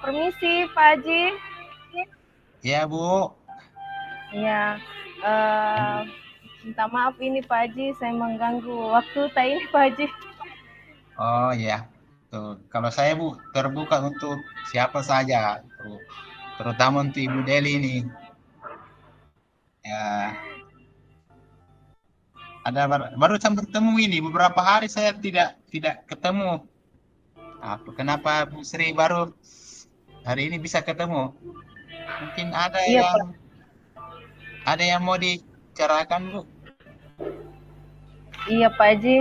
Permisi Pak Haji. Ya, Bu. Ya, eh, minta maaf ini Pak Haji, saya mengganggu waktu tak ini Pak Haji. Oh ya, tuh. Kalau saya Bu terbuka untuk siapa saja, tuh. Terutama untuk Ibu Deli ini. Ya, ada barusan bertemu ini beberapa hari saya tidak ketemu. Kenapa Bu Sri baru hari ini bisa ketemu? Mungkin Iya Pak, ada yang mau dibicarakan Bu. iya Pak Haji.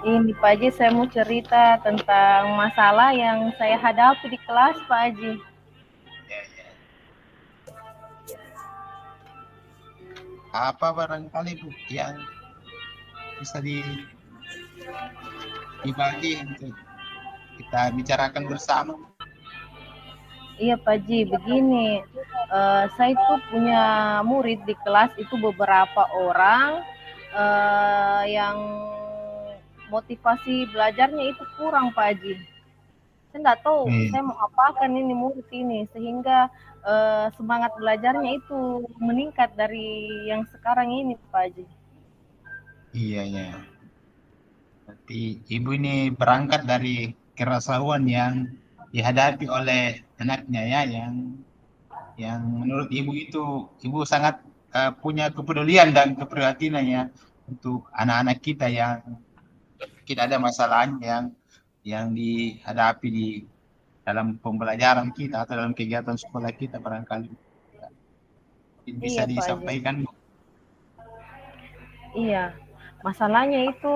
Ini Pak Haji, saya mau cerita tentang masalah yang saya hadapi di kelas Pak Haji. Ya, ya. Apa barangkali Bu yang bisa dibagi untuk kita bicarakan bersama? Iya Pak Haji, begini, saya itu punya murid di kelas itu beberapa orang yang motivasi belajarnya itu kurang Pak Haji. Saya nggak tahu Hmm. saya mau apakan ini murid ini sehingga semangat belajarnya itu meningkat dari yang sekarang ini Pak Haji. Iya, ya. Berarti ibu ini berangkat dari keresahan yang dihadapi oleh anaknya ya, yang menurut ibu itu ibu sangat punya kepedulian dan keprihatinan ya untuk anak-anak kita yang kita ada masalah yang dihadapi di dalam pembelajaran kita atau dalam kegiatan sekolah kita barangkali. Mungkin bisa Iya Pak Haji. disampaikan Bu. Iya. Masalahnya itu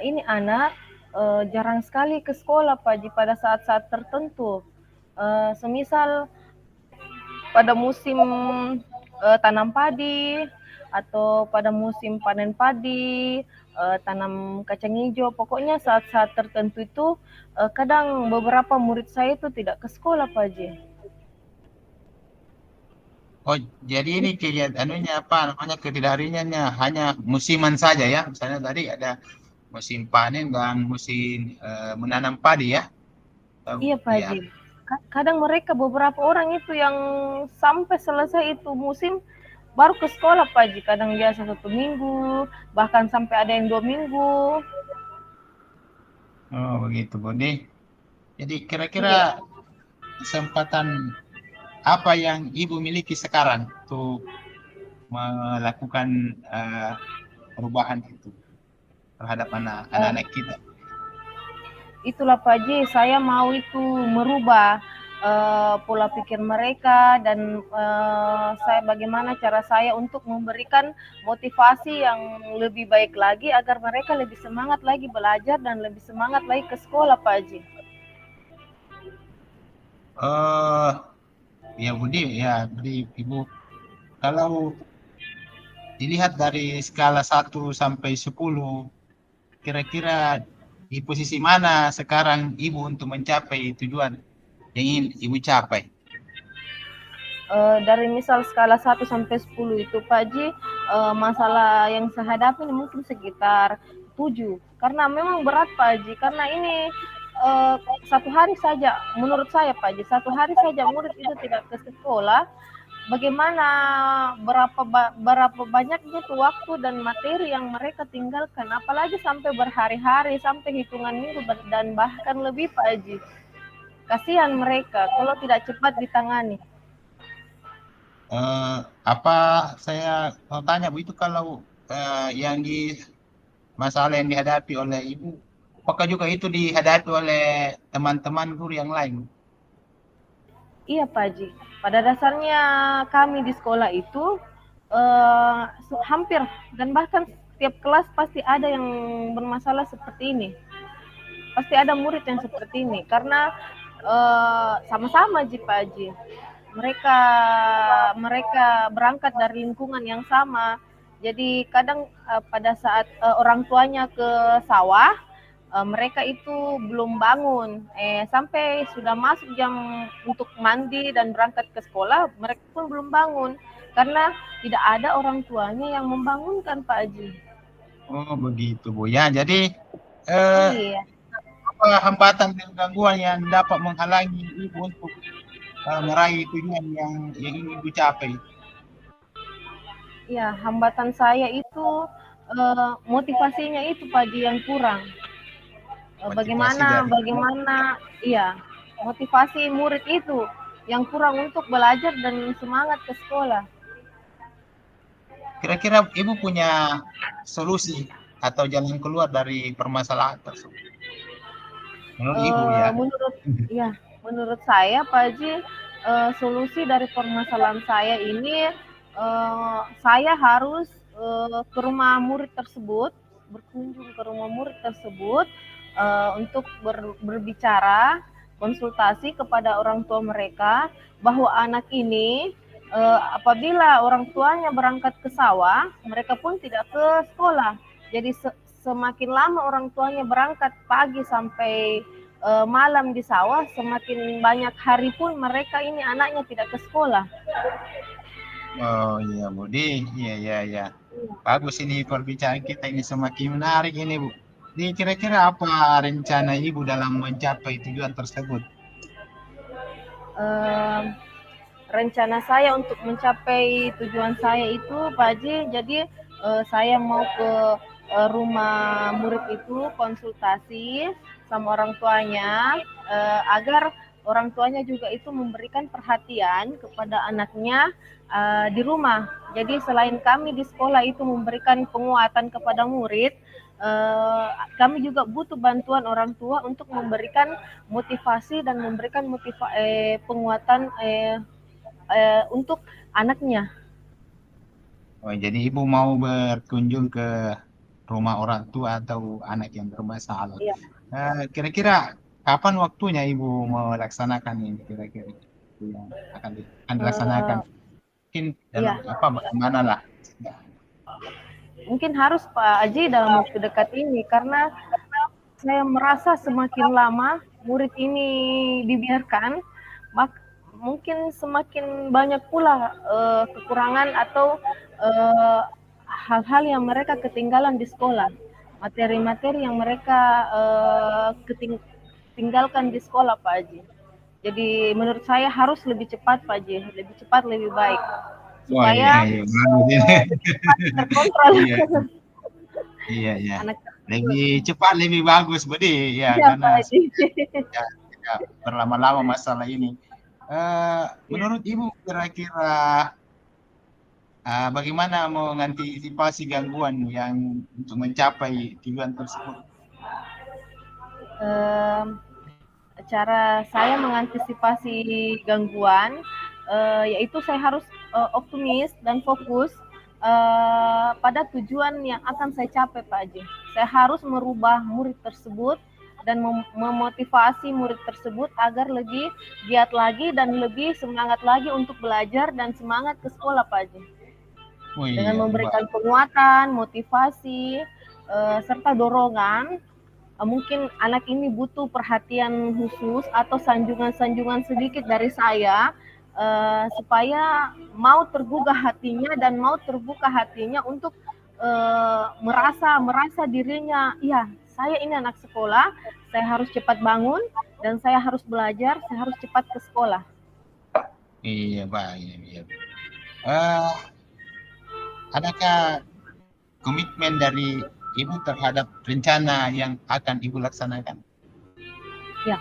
ini anak jarang sekali ke sekolah Pak Haji pada saat-saat tertentu. Semisal pada musim tanam padi atau pada musim panen padi, tanam kacang hijau, pokoknya saat-saat tertentu itu kadang beberapa murid saya itu tidak ke sekolah Pak Haji. Oh, jadi ini kegiatan anunya apa namanya ketidakhariannya hanya musiman saja ya. Misalnya tadi ada musim panen dan musim menanam padi ya. Oh, Iya Pak iya. Haji. Kadang mereka beberapa orang itu yang sampai selesai itu musim baru ke sekolah Pak Haji. Kadang biasa 1 minggu, bahkan sampai ada yang 2 minggu. Oh, begitu, Budi. Jadi kira-kira Iya. kesempatan apa yang Ibu miliki sekarang untuk melakukan eh, perubahan itu terhadap anak-anak Eh, kita? itulah Pak Haji, saya mau itu merubah pola pikir mereka dan saya bagaimana cara saya untuk memberikan motivasi yang lebih baik lagi agar mereka lebih semangat lagi belajar dan lebih semangat lagi ke sekolah Pak Haji. Oh, ya Budi, ya Budi, Ibu. Kalau dilihat dari skala 1 sampai 10, kira-kira di posisi mana sekarang Ibu untuk mencapai tujuan yang ingin Ibu capai? Dari misal skala 1 sampai 10 itu Pak Haji, masalah yang saya hadapi ini mungkin sekitar 7 karena memang berat Pak Haji karena ini eh, 1 hari saja menurut saya Pak Haji 1 hari saja murid itu tidak ke sekolah, bagaimana berapa banyaknya tuh waktu dan materi yang mereka tinggalkan apalagi sampai berhari-hari sampai hitungan minggu dan bahkan lebih Pak Haji, kasihan mereka kalau tidak cepat ditangani. Eh, apa saya mau tanya Bu itu kalau yang di masalah yang dihadapi oleh Ibu, apakah juga itu dihadapi oleh teman-teman guru yang lain? Iya Pak Haji, pada dasarnya kami di sekolah itu hampir dan bahkan setiap kelas pasti ada yang bermasalah seperti ini. Pasti ada murid yang seperti ini karena sama-sama Ji Pak Haji. Mereka mereka berangkat dari lingkungan yang sama. Jadi kadang pada saat orang tuanya ke sawah, mereka itu belum bangun. Sampai sudah masuk jam untuk mandi dan berangkat ke sekolah, mereka pun belum bangun karena tidak ada orang tuanya yang membangunkan Pak Haji. Oh begitu Bu ya. Jadi eh, Iya, apa hambatan dan gangguan yang dapat menghalangi ibu untuk meraih tujuan yang ingin ibu capai? Ya, hambatan saya itu motivasinya itu Pak Ji yang kurang. Motivasi Bagaimana dari bagaimana iya, motivasi murid itu yang kurang untuk belajar dan semangat ke sekolah. kira-kira ibu punya solusi atau jalan keluar dari permasalahan tersebut? Menurut ibu ya. Menurut ya, menurut saya Pak Haji, solusi dari permasalahan saya ini, saya harus ke rumah murid tersebut, berkunjung ke rumah murid tersebut, untuk berbicara, konsultasi kepada orang tua mereka bahwa anak ini apabila orang tuanya berangkat ke sawah, mereka pun tidak ke sekolah. Jadi semakin lama orang tuanya berangkat pagi sampai malam di sawah, semakin banyak hari pun mereka ini anaknya tidak ke sekolah. Oh iya Bu, iya iya iya. Bagus ini perbincangan kita ini semakin menarik ini Bu. Ini kira-kira apa rencana Ibu dalam mencapai tujuan tersebut? Eh, Rencana saya untuk mencapai tujuan saya itu Pak Haji, jadi saya mau ke rumah murid itu konsultasi sama orang tuanya, agar orang tuanya juga itu memberikan perhatian kepada anaknya di rumah. Jadi selain kami di sekolah itu memberikan penguatan kepada murid, kami juga butuh bantuan orang tua untuk memberikan motivasi dan memberikan penguatan untuk anaknya. Oh, jadi Ibu mau berkunjung ke rumah orang tua atau anak yang bermasalah. Iya. Kira-kira kapan waktunya Ibu mau laksanakan ini kira-kira yang akan dilaksanakan? Eh, Mungkin dalam iya, apa bagaimana lah. mungkin harus Pak Aji dalam waktu dekat ini karena saya merasa semakin lama murid ini dibiarkan, mungkin semakin banyak pula kekurangan atau eh, hal-hal yang mereka ketinggalan di sekolah, materi-materi yang mereka tinggalkan di sekolah Pak Haji. Jadi menurut saya harus lebih cepat Pak Haji, lebih cepat lebih baik Oh iya supaya iya bagus ini. lebih cepat terkontrol Iya iya iya. anak tersebut. Lebih cepat lebih bagus Budi ya Iya karena Pak Haji. ya, tidak berlama-lama masalah ini. Ya. Menurut Ibu kira-kira bagaimana mengantisipasi gangguan yang untuk mencapai tujuan tersebut? Cara saya mengantisipasi gangguan, yaitu saya harus optimis dan fokus pada tujuan yang akan saya capai Pak Haji. Saya harus merubah murid tersebut dan memotivasi murid tersebut agar lebih giat lagi dan lebih semangat lagi untuk belajar dan semangat ke sekolah Pak Haji. Oh Dengan iya, memberikan penguatan, motivasi, serta dorongan. Mungkin anak ini butuh perhatian khusus atau sanjungan-sanjungan sedikit dari saya, supaya mau tergugah hatinya dan mau terbuka hatinya untuk merasa dirinya, iya saya ini anak sekolah, saya harus cepat bangun dan saya harus belajar, saya harus cepat ke sekolah. iya Pak, iya, iya. Adakah komitmen dari Ibu terhadap rencana yang akan Ibu laksanakan? Ya,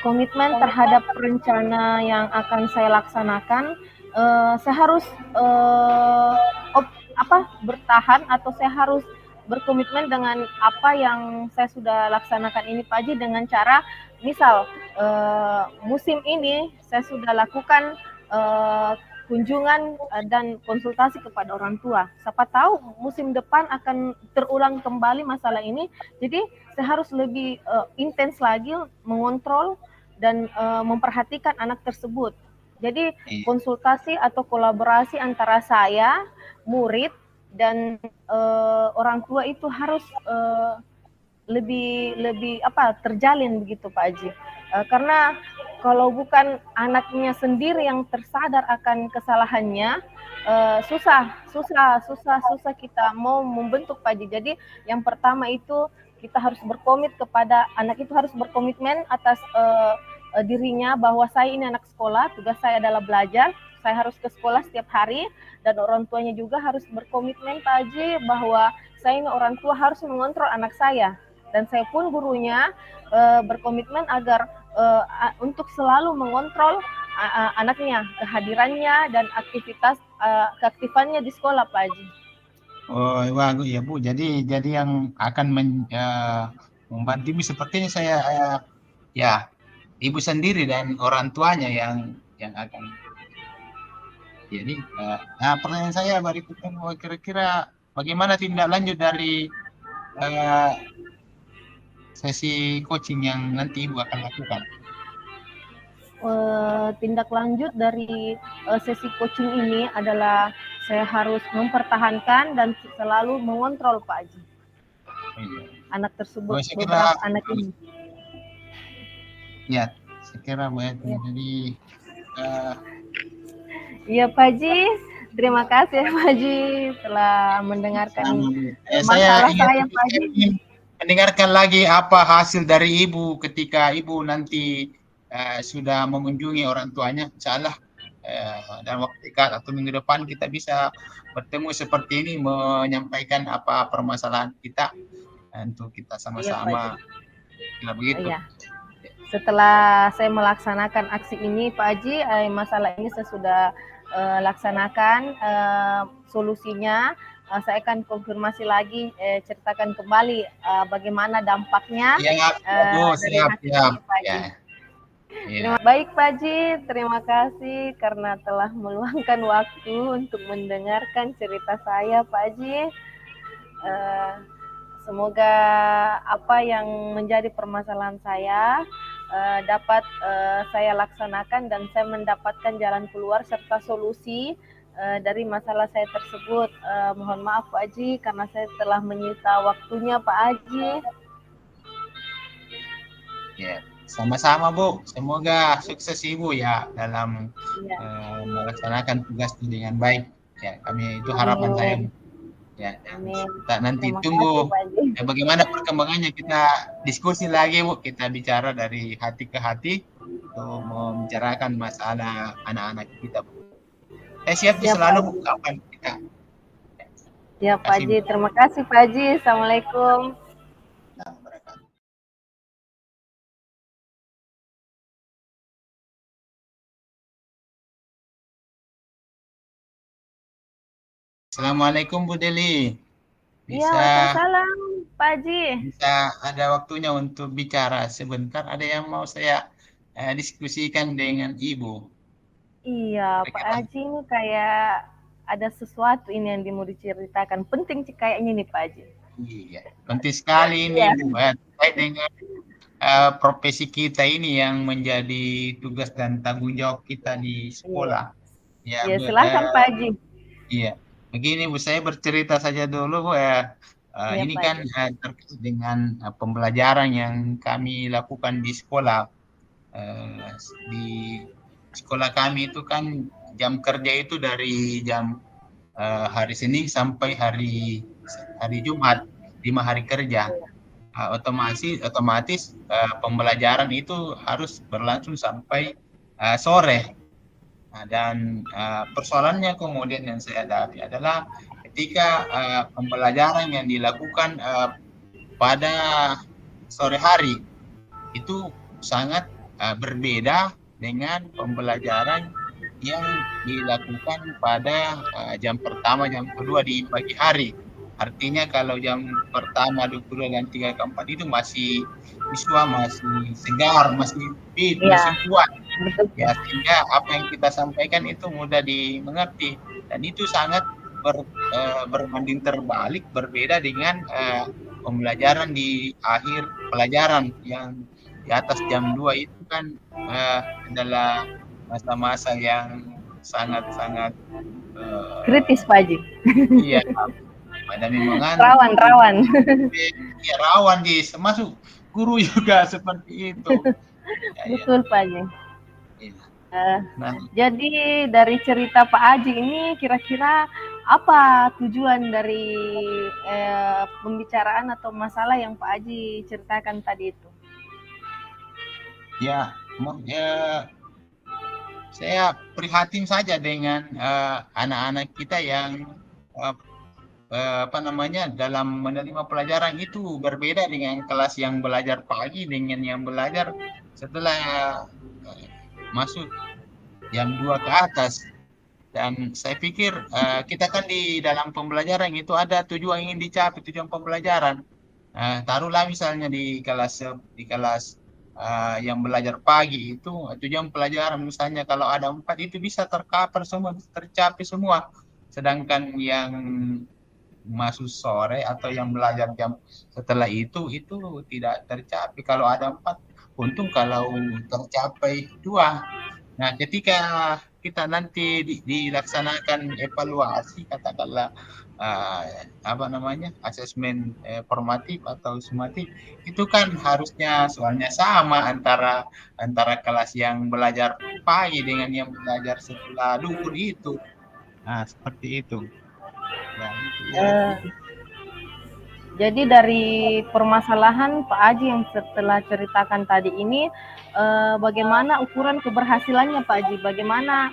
komitmen terhadap rencana yang akan saya laksanakan, saya harus bertahan atau saya harus berkomitmen dengan apa yang saya sudah laksanakan ini Pak Haji, dengan cara misal musim ini saya sudah lakukan kunjungan dan konsultasi kepada orang tua. Siapa tahu musim depan akan terulang kembali masalah ini. Jadi saya harus lebih intens lagi mengontrol dan memperhatikan anak tersebut. Jadi konsultasi atau kolaborasi antara saya, murid, dan orang tua itu harus lebih terjalin begitu Pak Haji. Karena kalau bukan anaknya sendiri yang tersadar akan kesalahannya, susah kita mau membentuk Pak Haji. Jadi yang pertama itu kita harus berkomit kepada anak itu, harus berkomitmen atas dirinya bahwa saya ini anak sekolah, tugas saya adalah belajar, saya harus ke sekolah setiap hari, dan orang tuanya juga harus berkomitmen Pak Haji bahwa saya ini orang tua harus mengontrol anak saya, dan saya pun gurunya berkomitmen agar untuk selalu mengontrol anaknya, kehadirannya dan keaktifannya di sekolah Pak Haji. Oh, bagus ya Bu. Jadi yang akan membantu Ibu sepertinya saya ya Ibu sendiri dan orang tuanya yang akan. Jadi pertanyaan saya berikutnya, kira-kira bagaimana tindak lanjut dari sesi coaching yang nanti Ibu akan lakukan? Tindak lanjut dari sesi coaching ini adalah saya harus mempertahankan dan selalu mengontrol Pak Haji anak tersebut, beberapa anak ini. Ya, saya kira Bu. Jadi iya Pak Haji, terima kasih Pak Haji telah mendengarkan masalah saya Pak Haji. Mendengarkan lagi apa hasil dari Ibu ketika Ibu nanti sudah mengunjungi orang tuanya, insyaallah dalam waktu dekat atau minggu depan kita bisa bertemu seperti ini, menyampaikan apa permasalahan kita untuk kita sama-sama. Iya, begitu. Iya. Setelah saya melaksanakan aksi ini Pak Haji, masalah ini saya sudah laksanakan solusinya. Saya akan konfirmasi lagi, ceritakan kembali bagaimana dampaknya. Siap. Terima baik Pak Haji, terima kasih karena telah meluangkan waktu untuk mendengarkan cerita saya Pak Haji. Semoga apa yang menjadi permasalahan saya dapat saya laksanakan dan saya mendapatkan jalan keluar serta solusi dari masalah saya tersebut. Mohon maaf Pak Haji karena saya telah menyita waktunya Pak Haji. Ya, sama-sama Bu. Semoga sukses Ibu ya dalam melaksanakan tugas dengan baik. Ya, kami itu harapan saya. Ya, kita nanti tunggu bagaimana perkembangannya, kita diskusi lagi Bu, kita bicara dari hati ke hati untuk membicarakan masalah anak-anak kita Bu. Siap selalu Bu, kapan kita. Ya Pak Haji, terima kasih Pak Haji. Assalamualaikum. Assalamualaikum Bu Deli. Iya, waalaikumsalam Pak Haji. Bisa ada waktunya untuk bicara sebentar, ada yang mau saya diskusikan dengan Ibu. Iya, Pak Haji, ini kayak ada sesuatu ini yang mau diceritakan. Penting sih kayaknya nih Pak Haji. Iya, penting sekali ini Ibu. Terkait dengan profesi kita ini yang menjadi tugas dan tanggung jawab kita di sekolah. Ya, silakan Pak Haji. Iya. Begini Bu, saya bercerita saja dulu Bu ya. Ini kan terkait dengan pembelajaran yang kami lakukan di sekolah. Di sekolah kami itu kan jam kerja itu dari jam hari Senin sampai hari Jumat, 5 hari kerja. Otomatis pembelajaran itu harus berlangsung sampai sore. Dan persoalannya kemudian yang saya hadapi adalah ketika pembelajaran yang dilakukan pada sore hari itu sangat berbeda dengan pembelajaran yang dilakukan pada jam pertama, jam kedua di pagi hari. Artinya kalau jam pertama, 22 dan 3 ke 4 itu masih siswa masih segar, masih fit, masih kuat. Ya, sehingga apa yang kita sampaikan itu mudah dimengerti, dan itu sangat berbanding terbalik, berbeda dengan pembelajaran di akhir pelajaran yang di atas jam 2 itu kan adalah masa-masa yang sangat-sangat kritis Pak Haji. Iya, pada memang rawan. Ya, rawan masuk guru juga seperti itu. Betul Pak Haji. Jadi dari cerita Pak Haji ini kira-kira apa tujuan dari pembicaraan atau masalah yang Pak Haji ceritakan tadi itu? Ya, saya prihatin saja dengan anak-anak kita yang uh, apa namanya dalam menerima pelajaran itu berbeda dengan kelas yang belajar pagi dengan yang belajar setelah masuk jam 2 ke atas. Dan saya pikir kita kan di dalam pembelajaran itu ada tujuan yang ingin dicapai, tujuan pembelajaran. Taruhlah misalnya di kelas yang belajar pagi itu tujuan pelajaran misalnya kalau ada 4 itu bisa tercover semua, bisa tercapai semua. Sedangkan yang masuk sore atau yang belajar jam setelah itu tidak tercapai kalau ada 4. Untung kalau tercapai 2. Nah, ketika kita nanti dilaksanakan evaluasi, katakanlah uh, apa namanya asesmen formatif atau sumatif, itu kan harusnya soalnya sama antara antara kelas yang belajar pagi dengan yang belajar setelah duhur itu. Nah, seperti itu. Ya, itu ya. Eh, Jadi dari permasalahan Pak Haji yang setelah ceritakan tadi ini, bagaimana ukuran keberhasilannya Pak Haji? Bagaimana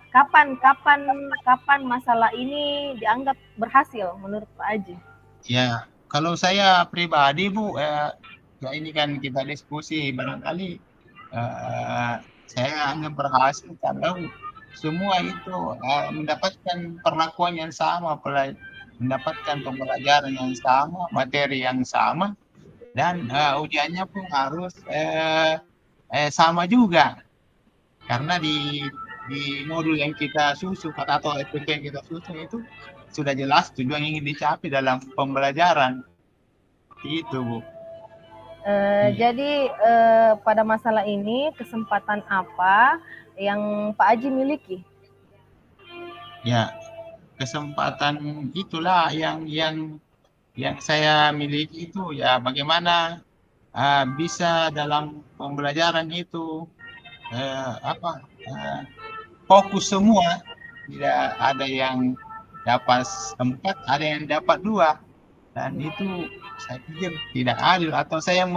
kapan kapan kapan masalah ini dianggap berhasil menurut Pak Haji? Ya, kalau saya pribadi Bu, ya ini kan kita diskusi barangkali saya hanya berhasil kalau semua itu mendapatkan perlakuan yang sama, mendapatkan pembelajaran yang sama, materi yang sama, dan ujiannya pun harus sama juga. Karena di modul yang kita susun atau SPP yang kita susun itu sudah jelas tujuan yang ingin dicapai dalam pembelajaran. Itu, Bu. Jadi pada masalah ini kesempatan apa yang Pak Haji miliki? Ya, kesempatan itulah yang saya miliki itu ya bagaimana bisa dalam pembelajaran itu fokus semua, tidak ada yang dapat 4, ada yang dapat 2, dan itu saya pikir tidak adil atau saya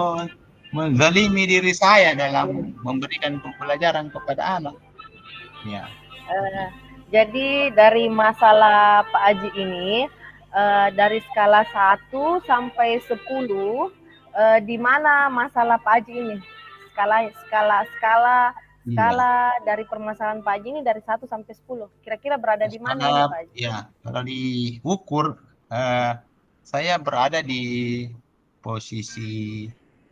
menzalimi diri saya dalam memberikan pembelajaran kepada anak. Ya, Eh, jadi dari masalah Pak Haji ini, dari skala 1 sampai 10, di mana masalah Pak Haji ini? Skala skala skala iya. skala dari permasalahan Pak Haji ini dari 1 sampai 10. Kira-kira berada di mana ini Kalau Pak Haji? ya kalau diukur eh, saya berada di posisi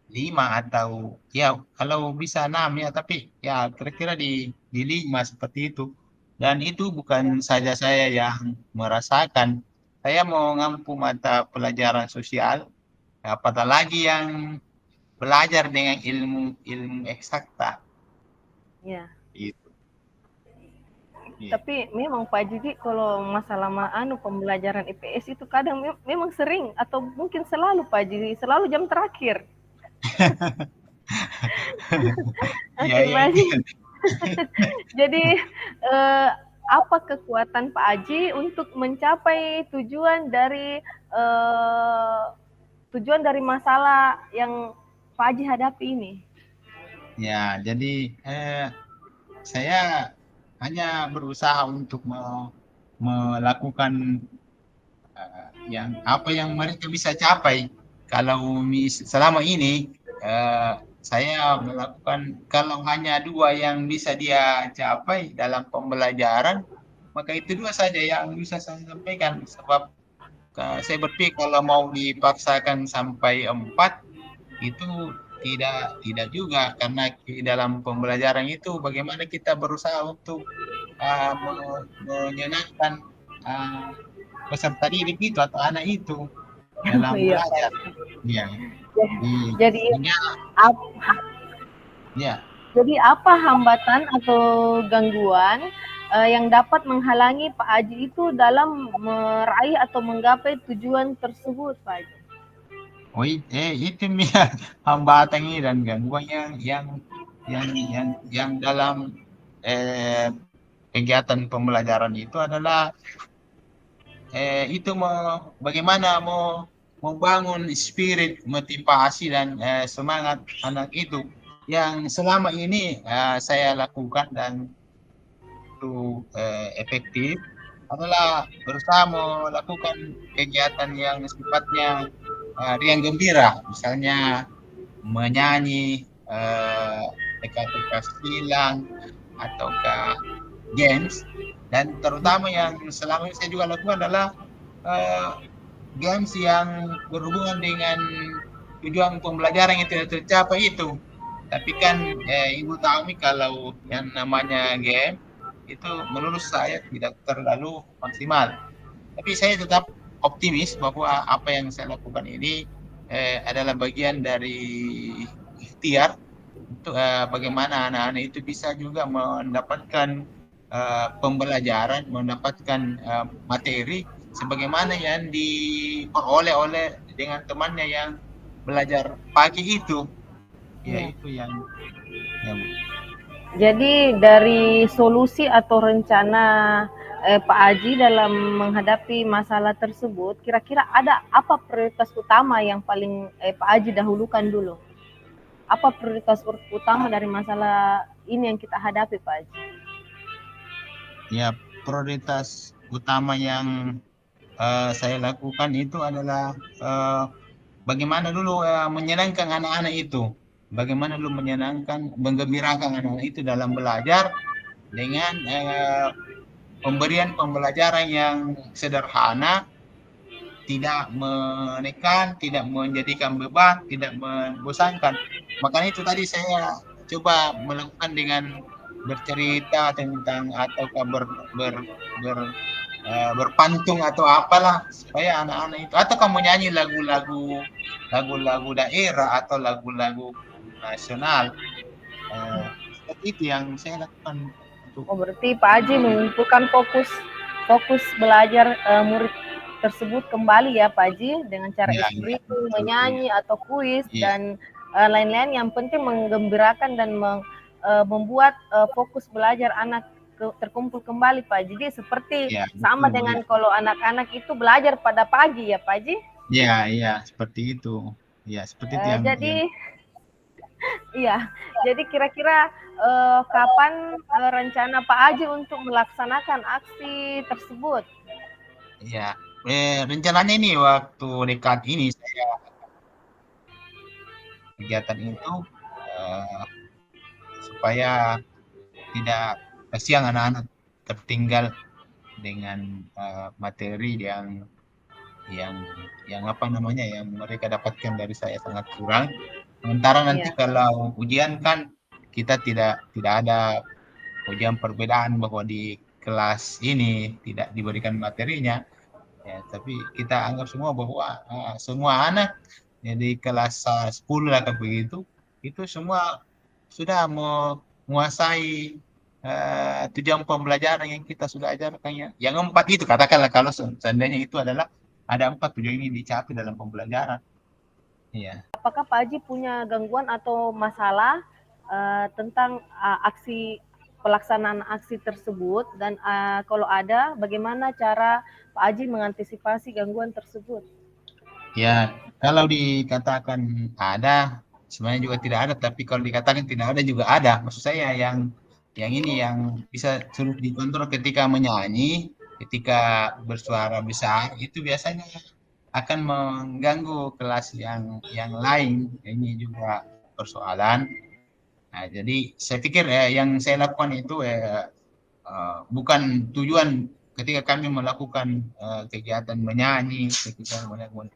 5 atau ya kalau bisa 6 ya tapi ya kira-kira di 5 seperti itu. Dan itu bukan saja saya yang merasakan. Saya mau ngampu mata pelajaran sosial, apatah lagi yang belajar dengan ilmu ilmu eksakta. Ya. Itu. Iya. Tapi memang Pak Haji kalau masalah pembelajaran IPS itu kadang memang sering atau mungkin selalu Pak Haji, selalu jam terakhir. Iya, Oke iya, Pak Haji. iya. Jadi apa kekuatan Pak Haji untuk mencapai eh, tujuan dari masalah yang Pak Haji hadapi ini? Ya, jadi saya hanya berusaha untuk melakukan apa yang mereka bisa capai. Kalau selama ini saya melakukan kalau hanya 2 yang bisa dia capai dalam pembelajaran, maka itu 2 saja yang bisa saya sampaikan. Sebab saya berpikir kalau mau dipaksakan sampai 4 itu tidak juga karena di dalam pembelajaran itu bagaimana kita berusaha untuk menyenangkan uh, peserta didik itu atau anak itu dalam Iya belajar. Pak. Ya, Jadi sehingga ya jadi apa hambatan atau gangguan yang dapat menghalangi Pak Haji itu dalam meraih atau menggapai tujuan tersebut Pak Haji? itu nih hambatan ini dan gangguan yang dalam eh, kegiatan pembelajaran itu adalah itu bagaimana mau membangun spirit, motivasi dan semangat anak itu yang selama ini saya lakukan dan itu efektif adalah berusaha melakukan kegiatan yang sifatnya riang gembira, misalnya menyanyi, teka-teka silang, ataukah games, dan terutama yang selama ini saya juga lakukan adalah eh, games yang berhubungan dengan tujuan pembelajaran yang tidak tercapai itu. Tapi kan Ibu tahu nih kalau yang namanya game itu menurut saya tidak terlalu maksimal. Tapi saya tetap optimis bahwa apa yang saya lakukan ini adalah bagian dari ikhtiar untuk bagaimana anak-anak itu bisa juga mendapatkan pembelajaran, mendapatkan materi sebagaimana yang diperoleh oleh dengan temannya yang belajar pagi itu. Ya, Ya. itu yang Jadi dari solusi atau rencana Pak Aji dalam menghadapi masalah tersebut, kira-kira ada apa prioritas utama yang paling Pak Aji dahulukan dulu? Apa prioritas utama dari masalah ini yang kita hadapi, Pak Aji? ya prioritas utama yang saya lakukan itu adalah bagaimana dulu menyenangkan anak-anak itu, bagaimana dulu menyenangkan, menggembirakan anak-anak itu dalam belajar dengan pemberian pembelajaran yang sederhana, tidak menekan, tidak menjadikan beban, tidak membosankan. Makanya itu tadi saya coba melakukan dengan bercerita tentang ataukah berpantung atau apalah supaya anak-anak itu atau kamu nyanyi lagu-lagu daerah atau lagu-lagu nasional seperti itu yang saya lakukan untuk Oh, berarti Pak Aji mengumpulkan fokus belajar murid tersebut kembali ya Pak Aji dengan cara ya ya espiritu, menyanyi atau kuis iya dan lain-lain yang penting menggembirakan dan membuat fokus belajar anak terkumpul kembali Pak Aji. Jadi seperti iya sama betul dengan begitu kalau anak-anak itu belajar pada pagi ya Pak Aji. iya iya seperti itu ya seperti itu yang Jadi iya, jadi kira-kira kapan rencana Pak Aji untuk melaksanakan aksi tersebut? ya rencananya ini waktu dekat ini saya kegiatan itu eh, supaya tidak kasihan anak-anak tertinggal dengan materi yang yang apa namanya yang mereka dapatkan dari saya sangat kurang. Sementara nanti Iya, kalau ujian kan kita tidak ada ujian perbedaan bahwa di kelas ini tidak diberikan materinya, ya, tapi kita anggap semua bahwa semua anak jadi kelas 10 lah kayak begitu, itu semua sudah menguasai tujuan pembelajaran yang kita sudah ajarkannya. Yang empat itu katakanlah kalau seandainya itu adalah ada empat tujuan ini dicapai dalam pembelajaran. Iya. apakah Pak Haji punya gangguan atau masalah tentang aksi pelaksanaan aksi tersebut dan kalau ada, bagaimana cara Pak Haji mengantisipasi gangguan tersebut? Ya, kalau dikatakan ada, sebenarnya juga tidak ada. Tapi kalau dikatakan tidak ada juga ada. Maksud saya yang ini yang bisa sulit dikontrol ketika menyanyi, ketika bersuara besar, itu biasanya akan mengganggu kelas yang lain. Ini juga persoalan. Nah, jadi saya pikir yang saya lakukan itu bukan tujuan ketika kami melakukan kegiatan menyanyi, ketika melakukan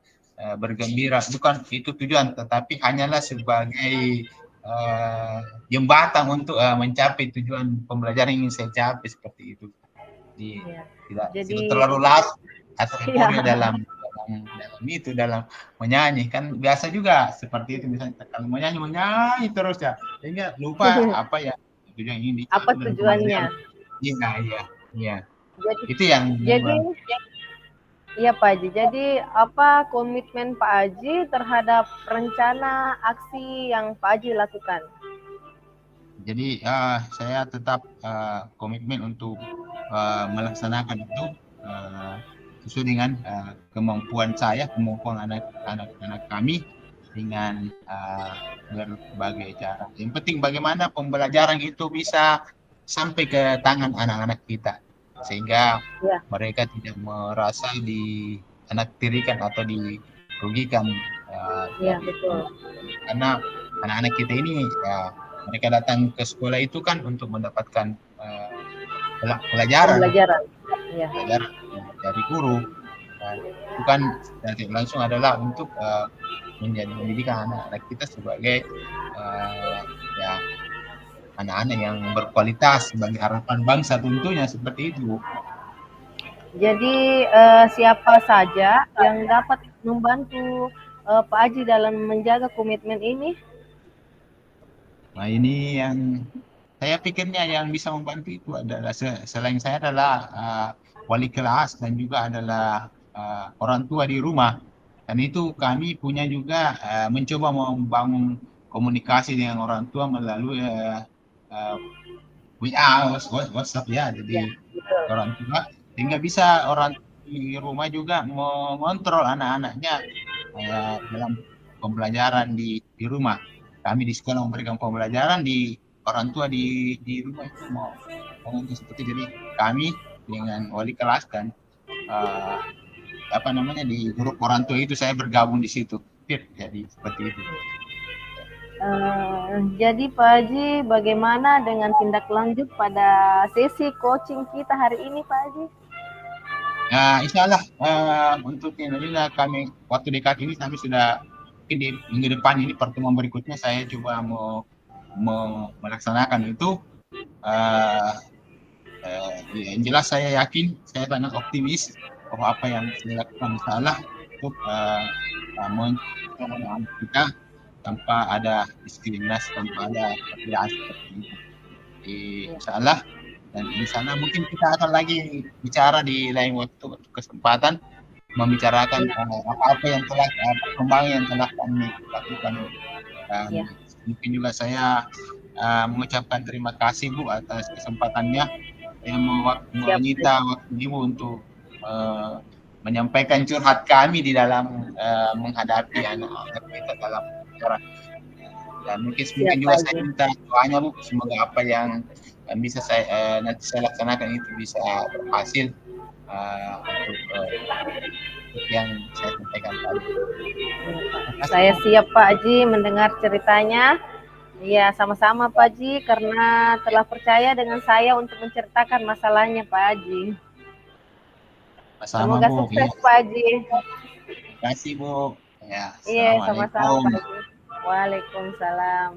bergembira, bukan itu tujuan, tetapi hanyalah sebagai uh, jembatan untuk mencapai tujuan pembelajaran yang ingin saya capai seperti itu. Jadi Ya. tidak Jadi terlalu larut atau euforia ya, dalam itu dalam menyanyi kan biasa juga seperti itu misalnya kalau menyanyi menyanyi terus ya sehingga lupa apa ya tujuan yang ingin apa dicapai dalam tujuannya? pembelajaran. Iya, iya, iya. Jadi Itu yang jadi iya Pak Haji. Jadi apa komitmen Pak Haji terhadap rencana aksi yang Pak Haji lakukan? Jadi saya tetap komitmen untuk melaksanakan itu uh, sesuai dengan kemampuan saya, kemampuan anak-anak kami dengan berbagai cara. Yang penting bagaimana pembelajaran itu bisa sampai ke tangan anak-anak kita, sehingga Ya, mereka tidak merasa dianaktirikan atau dirugikan. ya Dari betul. karena anak-anak kita ini ya mereka datang ke sekolah itu kan untuk mendapatkan pelajaran Pembelajaran. Ya, pelajaran dari guru, dan bukan dari langsung adalah untuk menjadi pendidikan anak-anak kita sebagai ya anak-anak yang berkualitas sebagai harapan bangsa tentunya seperti itu. jadi siapa saja yang dapat membantu Pak Aji dalam menjaga komitmen ini? Nah ini yang saya pikirnya yang bisa membantu itu adalah selain saya adalah wali kelas dan juga adalah orang tua di rumah. Dan itu kami punya juga mencoba membangun komunikasi dengan orang tua melalui uh, WA, WhatsApp ya. Ya, Jadi betul. orang tua sehingga bisa orang di rumah juga mengontrol anak-anaknya dalam pembelajaran di rumah. Kami di sekolah memberikan pembelajaran, di orang tua di rumah itu mau mengontrol seperti jadi kami dengan wali kelas dan eh, apa namanya di grup orang tua itu saya bergabung di situ. Jadi seperti itu. Jadi Pak Haji, bagaimana dengan tindak lanjut pada sesi coaching kita hari ini Pak Haji? Nah, insya Allah untuk Indonesia kami waktu dekat ini kami sudah mungkin di minggu depan ini pertemuan berikutnya saya coba mau melaksanakan itu. eh yang jelas saya yakin, saya sangat optimis bahwa apa yang saya lakukan salah untuk mencapai kita tanpa ada diskriminasi, tanpa ada perbedaan seperti itu. Jadi, insya Allah dan insya Allah mungkin kita akan lagi bicara di lain waktu kesempatan membicarakan Ya, apa-apa yang telah perkembangan yang telah kami lakukan, dan ya, mungkin juga saya mengucapkan terima kasih Bu atas kesempatannya yang siap menyita Haji. waktu Ibu untuk menyampaikan curhat kami di dalam menghadapi anak-anak kita dalam cara. Dan mungkin Siap juga saya Haji. minta doanya Bu, semoga apa yang bisa saya nanti saya laksanakan itu bisa berhasil untuk yang saya sampaikan tadi. Terima kasih Saya Bu. siap Pak Haji mendengar ceritanya. Ya, sama-sama Pak Haji karena telah percaya dengan saya untuk menceritakan masalahnya Pak Haji. Sama Semoga Bu. Iya, sukses Pak Haji. terima kasih Bu. Ya, Iya, sama-sama Assalamualaikum. Pak Haji. Waalaikumsalam.